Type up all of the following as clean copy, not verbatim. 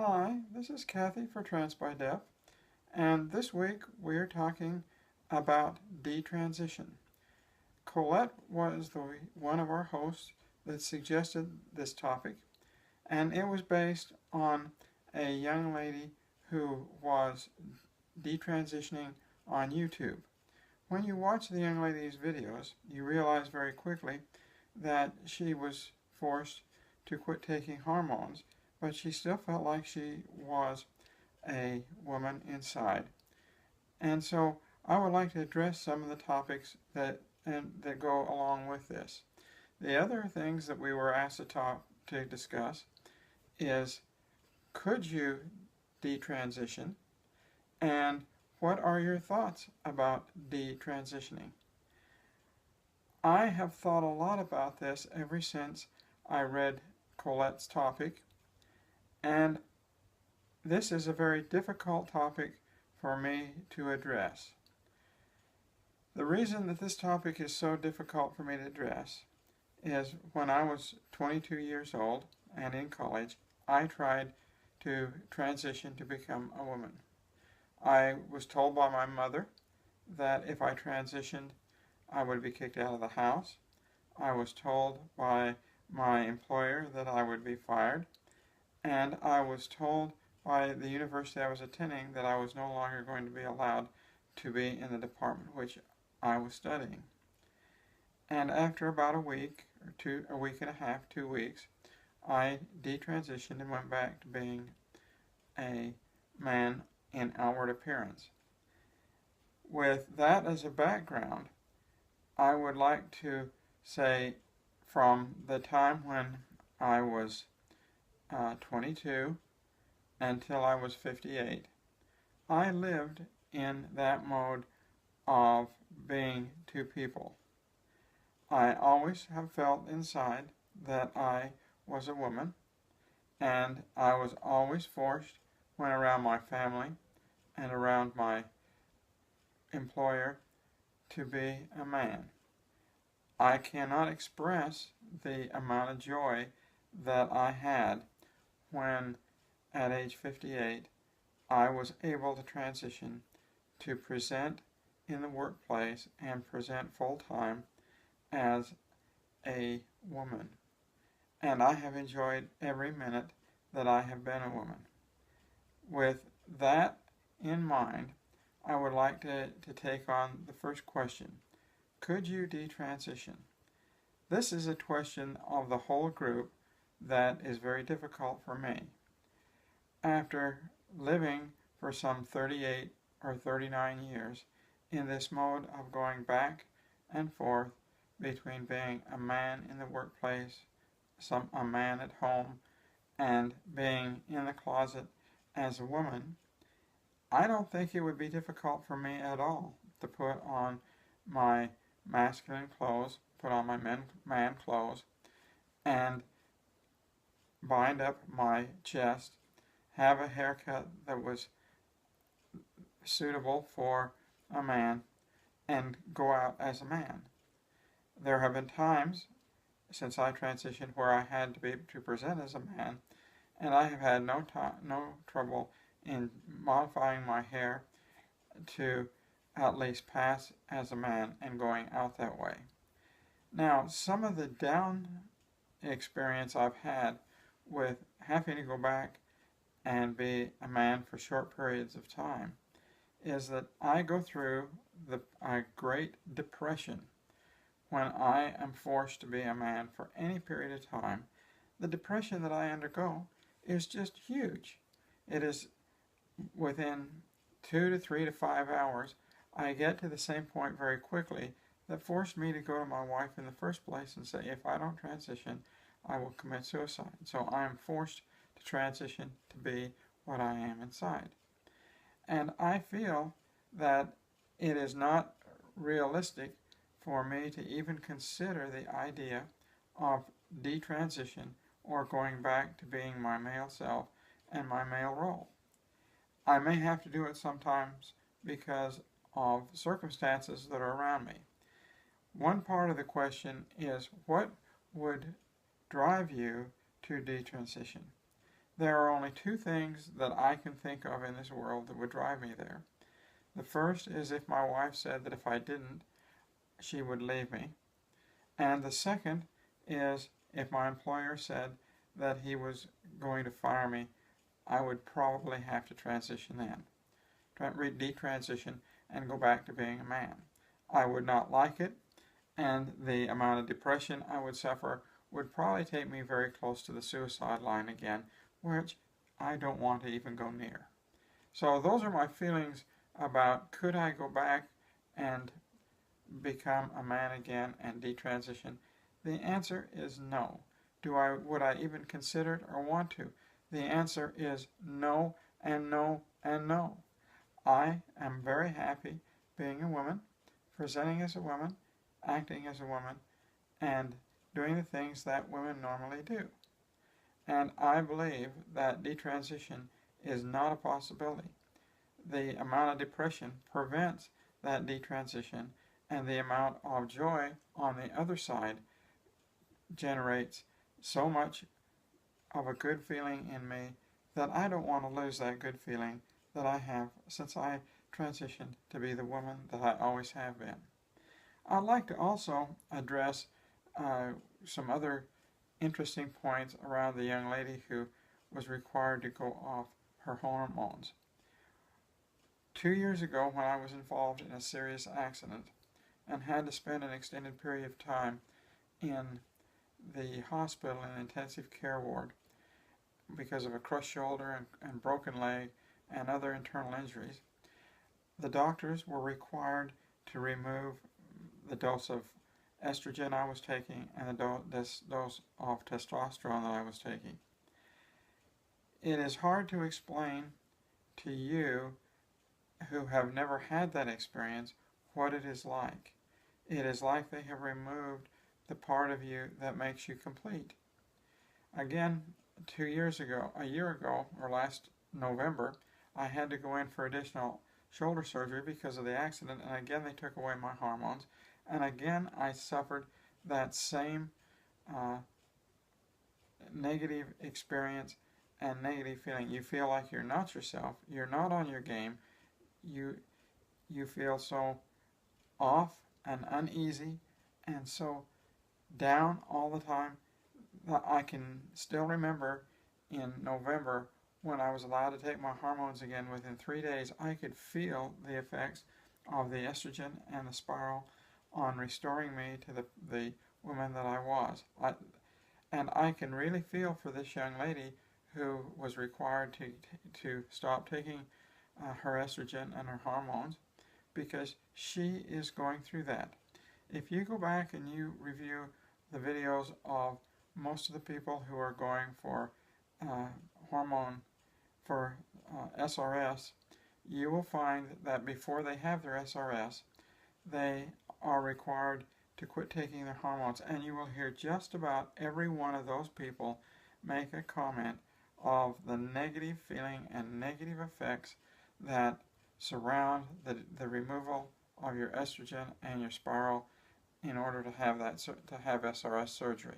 Hi, this is Cathy for TransByDef, and this week we're talking about detransition. Colette was one of our hosts that suggested this topic, and it was based on a young lady who was detransitioning on YouTube. When you watch the young lady's videos, you realize very quickly that she was forced to quit taking hormones, but she still felt like she was a woman inside. And so I would like to address some of the topics that go along with this. The other things that we were asked to discuss is, could you detransition, and what are your thoughts about detransitioning? I have thought a lot about this ever since I read Colette's topic, and this is a very difficult topic for me to address. The reason that this topic is so difficult for me to address is when I was 22 years old and in college, I tried to transition to become a woman. I was told by my mother that if I transitioned, I would be kicked out of the house. I was told by my employer that I would be fired, and I was told by the university I was attending that I was no longer going to be allowed to be in the department which I was studying. And after about a week or two, a week and a half, 2 weeks, I detransitioned and went back to being a man in outward appearance. With that as a background, I would like to say from the time when I was 22 until I was 58, I lived in that mode of being two people. I always have felt inside that I was a woman, and I was always forced when around my family and around my employer to be a man. I cannot express the amount of joy that I had when at age 58 I was able to transition to present in the workplace and present full-time as a woman. And I have enjoyed every minute that I have been a woman. With that in mind, I would like to take on the first question. Could you detransition? This is a question of the whole group that is very difficult for me. After living for some 38 or 39 years in this mode of going back and forth between being a man in the workplace, a man at home, and being in the closet as a woman, I don't think it would be difficult for me at all to put on my masculine clothes, put on my man clothes, and bind up my chest, have a haircut that was suitable for a man, and go out as a man. There have been times since I transitioned where I had to be to present as a man, and I have had no trouble in modifying my hair to at least pass as a man and going out that way. Now, some of the down experience I've had with having to go back and be a man for short periods of time is that I go through a great depression when I am forced to be a man for any period of time. The depression that I undergo is just huge. It is within 2 to 3 to 5 hours, I get to the same point very quickly that forced me to go to my wife in the first place and say, if I don't transition, I will commit suicide. So I am forced to transition to be what I am inside. And I feel that it is not realistic for me to even consider the idea of detransition or going back to being my male self and my male role. I may have to do it sometimes because of circumstances that are around me. One part of the question is, what would drive you to detransition? There are only two things that I can think of in this world that would drive me there. The first is if my wife said that if I didn't, she would leave me. And the second is if my employer said that he was going to fire me, I would probably have to transition then. Detransition and go back to being a man. I would not like it, and the amount of depression I would suffer would probably take me very close to the suicide line again, which I don't want to even go near. So those are my feelings about could I go back and become a man again and detransition. The answer is no. Would I even consider it or want to? The answer is no and no and no. I am very happy being a woman, presenting as a woman, acting as a woman, and doing the things that women normally do. And I believe that detransition is not a possibility. The amount of depression prevents that detransition, and the amount of joy on the other side generates so much of a good feeling in me that I don't want to lose that good feeling that I have since I transitioned to be the woman that I always have been. I'd like to also address some other interesting points around the young lady who was required to go off her hormones. 2 years ago, when I was involved in a serious accident and had to spend an extended period of time in the hospital in intensive care ward because of a crushed shoulder and broken leg and other internal injuries, the doctors were required to remove the dose of estrogen I was taking and the dose of testosterone that I was taking. It is hard to explain to you who have never had that experience what it is like. It is like they have removed the part of you that makes you complete. Again, a year ago, or last November, I had to go in for additional shoulder surgery because of the accident, and again they took away my hormones, and again I suffered that same negative experience and negative feeling. You feel like you're not yourself, you're not on your game, you feel so off and uneasy and so down all the time that I can still remember in November when I was allowed to take my hormones again. Within 3 days I could feel the effects of the estrogen and the spiral on restoring me to the woman that I was. And I can really feel for this young lady who was required to stop taking her estrogen and her hormones because she is going through that. If you go back and you review the videos of most of the people who are going for SRS, you will find that before they have their SRS, they are required to quit taking their hormones, and you will hear just about every one of those people make a comment of the negative feeling and negative effects that surround the removal of your estrogen and your spiral in order to have SRS surgery.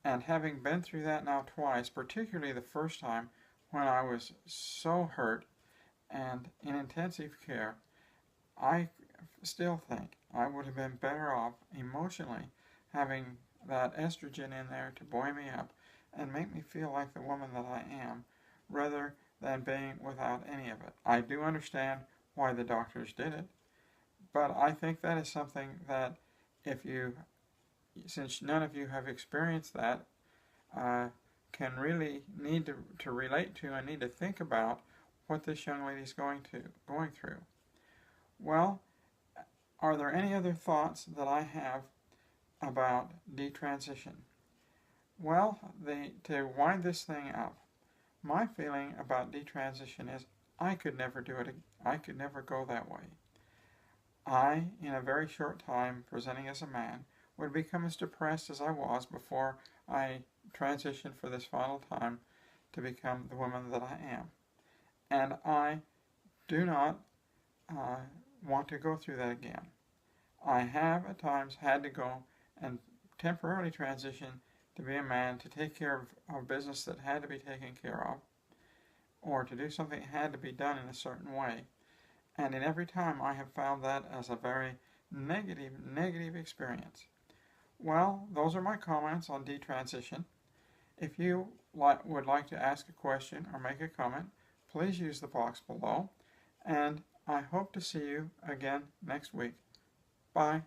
And having been through that now twice, particularly the first time when I was so hurt and in intensive care, I still think I would have been better off emotionally having that estrogen in there to buoy me up and make me feel like the woman that I am, rather than being without any of it. I do understand why the doctors did it, but I think that is something that since none of you have experienced that, can really need to relate to and need to think about what this young lady is going through. Well, are there any other thoughts that I have about detransition? Well, to wind this thing up, my feeling about detransition is I could never do it. I could never go that way. I, in a very short time, presenting as a man, would become as depressed as I was before I transitioned for this final time to become the woman that I am. And I do not want to go through that again. I have at times had to go and temporarily transition to be a man, to take care of a business that had to be taken care of, or to do something that had to be done in a certain way. And in every time I have found that as a very negative experience. Well, those are my comments on detransition. If you would like to ask a question or make a comment, please use the box below. And I hope to see you again next week. Bye.